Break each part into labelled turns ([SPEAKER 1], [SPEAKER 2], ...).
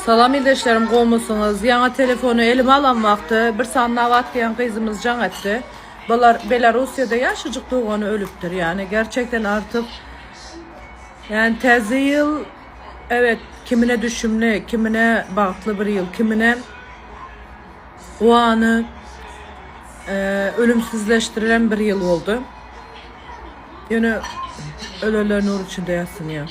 [SPEAKER 1] Salam ildeşlerim, qoğmusunuz. Yana telefonu elime alan vaxtı bir sannavat diyen kızımız can etti. Belarus'da yaşıcık doğanı ölüptür yani. Gerçekten artık yani tezi yıl, evet, kimine düşümlü, kimine bağıtlı bir yıl, kimine o anı ölümsüzleştirilen bir yıl oldu. Yani ölüler nur içinde yatsın ya.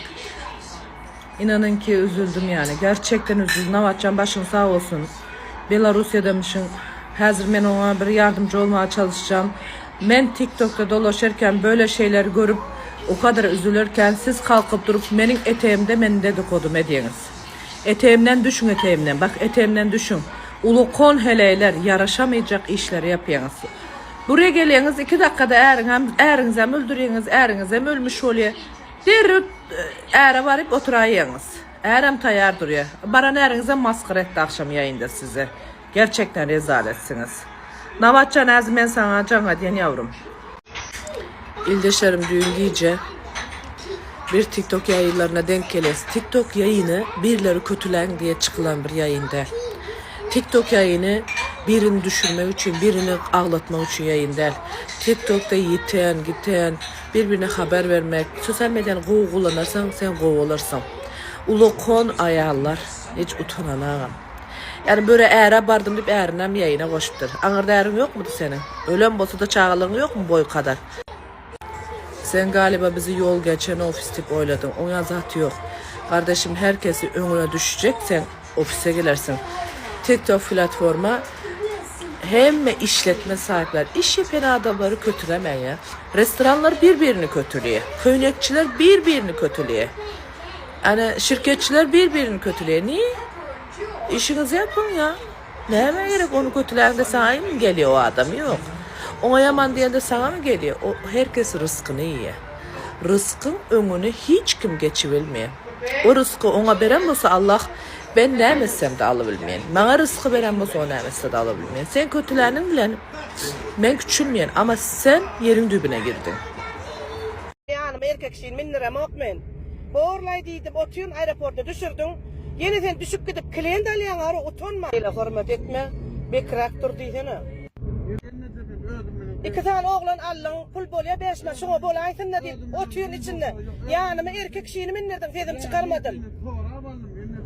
[SPEAKER 1] İnanın ki üzüldüm yani. Gerçekten üzüldüm. Navatcan başın sağ olsun. Belarusya'da demişim. Hazır ben ona bir yardımcı olmaya çalışacağım. Ben TikTok'ta dolaşırken böyle şeyler görüp o kadar üzülürken siz kalkıp durup benim eteğimde beni dedikodu ediyorsunuz. Eteğimden düşün eteğimden. Bak eteğimden düşün. Ulukon heleyler yaraşamayacak işleri yapıyorsunuz. Buraya geliyorsunuz 2 dakikada eriniz hem öldürüyorsunuz, eriniz hem ölmüş oluyor. Derut ere varıp oturayınız. Erem tayar duruyor. Baran erinize maskara etti akşam yayında size. Gerçekten rezaletsiniz. Navatcan azmen sana can hadiyen yavrum. İldeşlerim düğün giyce bir TikTok yayınlarına denk geliriz. TikTok yayını birileri kötülen diye çıkılan bir yayında. TikTok yayını birini düşürmek için, birini ağlatmak için yayın değil. TikTok'ta yiten, giten, birbirine haber vermek. Sosyal medyanı kullanırsan sen olursan. Ulukon ayarlar, hiç utananağım. Yani böyle eğre bardım deyip eğrinem yayına koşuptur. Anırda eğrin yok mudu senin? Ölen bolsa da çağırlığın yok mu boy kadar? Sen galiba bizi yol geçen ofis tip oyladın. Ona zatı yok. Kardeşim herkesi önüne düşecek, sen ofise gelirsin. TikTok platforma hem işletme sahipler, iş yapan adamları kötülemeyin ya. Restoranlar birbirini kötülüyor. Köynekçiler birbirini kötülüyor. Yani şirketçiler birbirini kötülüyor. Niye? İşinizi yapın ya. Neye gerek onu kötüleyen de sana mı geliyor o adam? Yok. Ona yaman diyen de sana mı geliyor? O herkes rızkını yiyor. Rızkın önünü hiç kim geçivilmiyor. O rızkı ona veren olsa Allah, ben ne emetsem de alabilmeyen. Bana rızkı veren olsa o ne emetse de alabilmeyen. Sen kötülerinin bilen, ben küçülmeyen ama sen yerin dibine girdin.
[SPEAKER 2] Yani erkek şeyin 1000 lira mokmen. Borlay deydim, otuyon aeroporta düşürdün. Yine sen düşüp gidip klient alayan ara utanma. Öyle hürmet etme, bekraktur diysene. 2 tane oğlan alın, pul bolya 5 ma, şuna bolaysın da deyip otuyon içinde. Yanıma erkek şeyini minirdim, fedim çıkarmadım.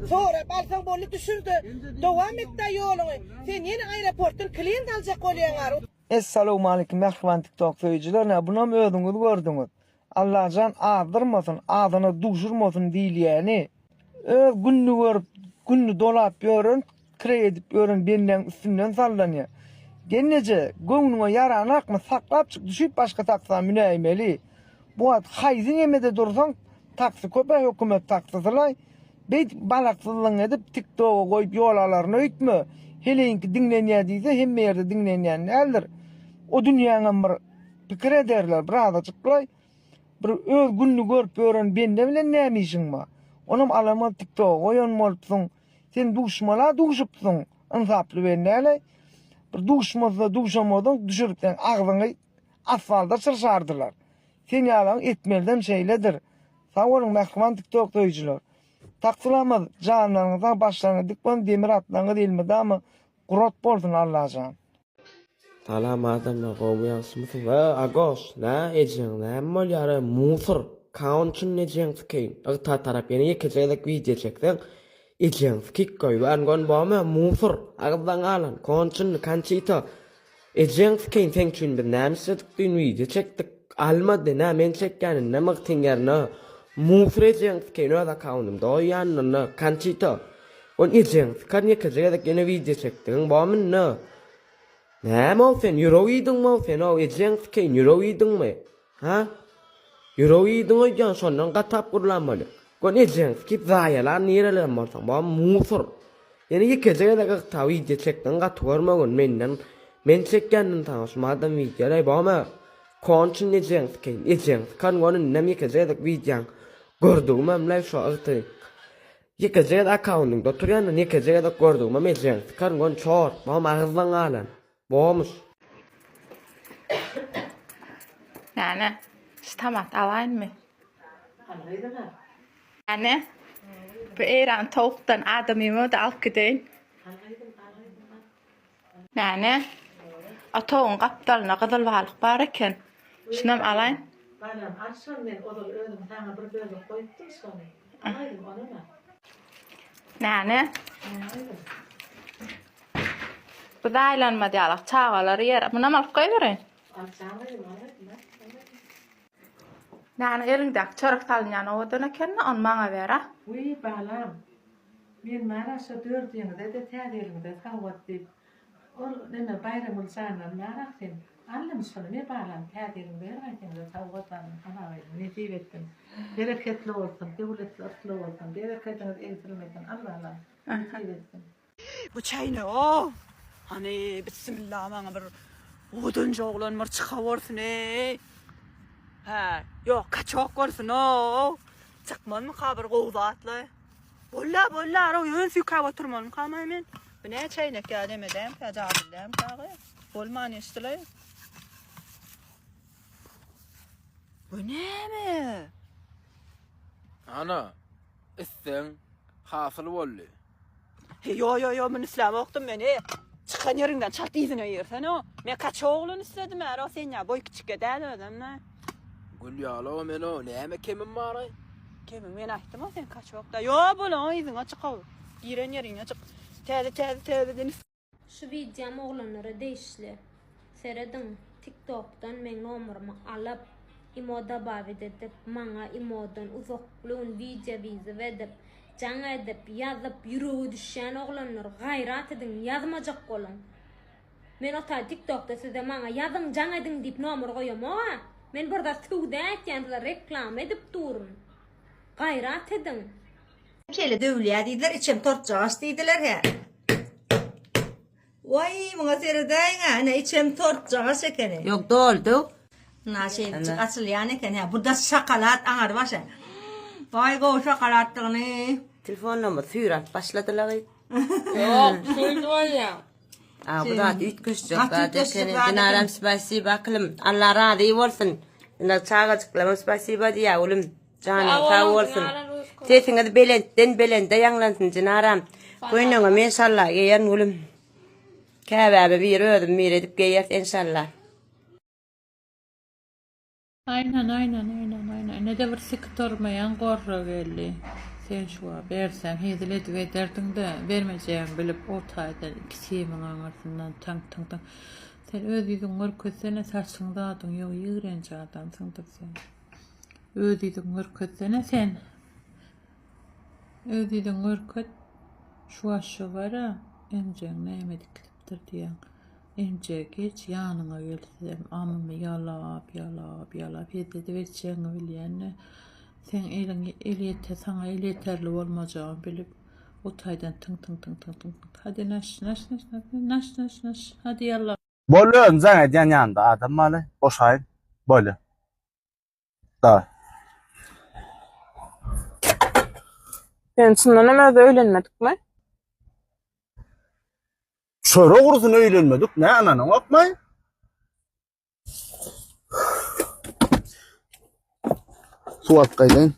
[SPEAKER 2] Sonra balsan bolu düşürdü. Devam etti yolunu. Sen yine aeroportun klient alacak olayan ara.
[SPEAKER 3] Esselamu aleyküm merhaban TikTok seyirciler. Buna mı ödünüz gördünüz? Allah can ağdırmasın, ağdını duşurmasın değil yani. Günlü görüp, günlü dolap görün, kredi edip görün, benden üstünden sallanıyor. Gennece gönlüne yaran akma saklap çık, düşüp başka taksa müneymeli. Bu ad hayzin yemede dursan, taksi köpek hükümet taksısılay. Beyt balaksızlığını edip TikTok'a koyup yolalarını öğütmü. Heleyinki dinleniyor deyse hem yerde dinleniyen nedir? O dünyanın bir fikir ederler, burada çıklay. Bir öz günlü görüp öğren bende bile neymişin ma? Onum alama TikTok'a koyunmalısın. Sen duşupsun. Insaplı ben neyle? Bir duşamadın, düşürüpten ağzını asfalda sırşardılar. Sen yalan etmelden şeyledir. Sağ olun mahkuman TikTok duyucular. Taksılamaz canlarınızdan başlarına dikman demir atlarına değilmedi ama kurat bolsun Allah'a can.
[SPEAKER 4] Salam adamlar qo'yasmisiz va agos na ejing na molyari musor kaunchun ejing skein ta taraf yana yekecek video çeksen ejing skik koy va angon boma musor agdan alan kaunchun kanchita ejing skein sen chun bir namsat din video çektik almadı na men çekkanin namak tingerna musor ejing skein va kaunum doyan na kanchita on ejing kan yekecek yana video çektin bomin na nè mau phiền euro y tung mau phiền ao ejeng cái euro y tung mày hả euro y tung ấy cho son nó cắt tháp cũng làm mà được còn ejeng cái dài là ní là một thằng bom mù sор yani cái gì đó các tháo y check nó cắt thua mà còn mình check cái nó tháo smart đam y cái này bom mà con chân ejeng kan còn nằm cái gì đó video gordo mà live show tới cái gì đó account đó thôi anh cái gì đó gordo mà ejeng kan còn short bom mà văng alan Boğmuş.
[SPEAKER 5] Yani, stamat alayım mı? Anne, bir eran tavukdan adam yeme de alıp gideyin. Näne? Atoğun kaptalına kadar balık bar eken. Şunam alayın.
[SPEAKER 1] Balam akşam ben odal öldüm sana bir bölüm koydum sonra. Alaydım onu da.
[SPEAKER 5] Näne? Bu da aylanma diyalak çağaları yer. Buna alıp koyverin.
[SPEAKER 1] Akşamlaydım alaydım.
[SPEAKER 5] Näne elindeki çörek talınyan odana kenne on bana ver ha.
[SPEAKER 1] Uy balam. Men maraşa 4 ýylda da täzelimde tawat dip. Ol neme bayram ulsanan maraşyn. Allam şunu me balam täzelimde bermäkende tawatlan ana ne diýetdim. Bereketli bolsun, döwletli atly bolsun. Bereketiniz egilmeden Allah. Diýetdim.
[SPEAKER 6] Bu çay ne o? Hani bismillah bana bir oduncu oğlan var çıkavorsun ey. He, yok kaçak varsun o. Çıkman mı kabir kovdatlı? Bolla ara yön sükava oturman mı kamay men? Bu ne çaynak ya demedem, kacabilem kağı. Olman istile. Bu ne mi?
[SPEAKER 7] Ana, isten hasıl bolly.
[SPEAKER 6] Yo, ben İslam okudum beni. Çıkan yerinden çat izine yersen o. Ben kaç oğlun istedim ara sen ya boy küçük eder ödem ne?
[SPEAKER 7] Gül yalo men o näme kemim bary?
[SPEAKER 6] Kemin men aytdım o sen kaç okda. Yo bolan izin açık ol. Giren yerin açık. Tede deniz.
[SPEAKER 8] Şu videom oğlanlara değişli. Seyredin TikTok'tan men nomerumu alıp imoda bavid edip bana imodan uzakluğun video edip can edip yazıp yürüyü düşen oğlanlar gayrat edin yazmacak olun. Men ota TikTok'ta size bana yazın can edin deyip nomer koyuyorum o. Men burada tuğda etkenler reklam edip durun. Gayrat edin.
[SPEAKER 9] Kele dövlüya dediler, içim tortcağız dediler he. Vay, bana seyredeyim ha, ne içim tortcağız ekene.
[SPEAKER 10] Yok doldu.
[SPEAKER 9] Nasıl açılyan ekene ha, burada şakalat ağır başa. Vay go şakalattığını.
[SPEAKER 10] Telefonla sürat başladılar.
[SPEAKER 5] Yok, şuydu var ya.
[SPEAKER 10] Aa, bu da ütküş yok.
[SPEAKER 9] Ütküş yok.
[SPEAKER 10] Dinaram spasiba kılım. Allah razı olsun. Ina çağa çıklama spasiba diye oğlum. Canım sağ olsun. Sesine de belende yanlansın dinaram. Koyununa inşallah yeyen oğlum. Kâbe bir ödüm bir edip geyer inşallah.
[SPEAKER 11] Aynen. Ne de bir sıkıtırmayan korra geldi. Sen şu an versen hedilet ve derdin de vermeyeceğim bilip ortaydan ikisimin anasından tank. Sen öz yüzün ırközsene saçında adın yok yığrenci adamsındır sen. Öz yüzün ırközsene sen. Öz yüzün ırköz şu aşağı var ha. Emcen neymedik gidiptir diyen. Emce geç yanına gelsem amımı yalap yededi vereceğini bilyenle. Sen eliyete sana eliyeterli olmayacağını bilip o taydan tın. Hadi naş. Hadi yallah.
[SPEAKER 12] Böyle önce ediyen yanında adam malı boşayın böyle. Da.
[SPEAKER 5] Ben sınanamaz öğlenmedik mi?
[SPEAKER 12] Şöyle kurusun öğlenmedik. Ne ananı yapmayın? Su at kaylayın.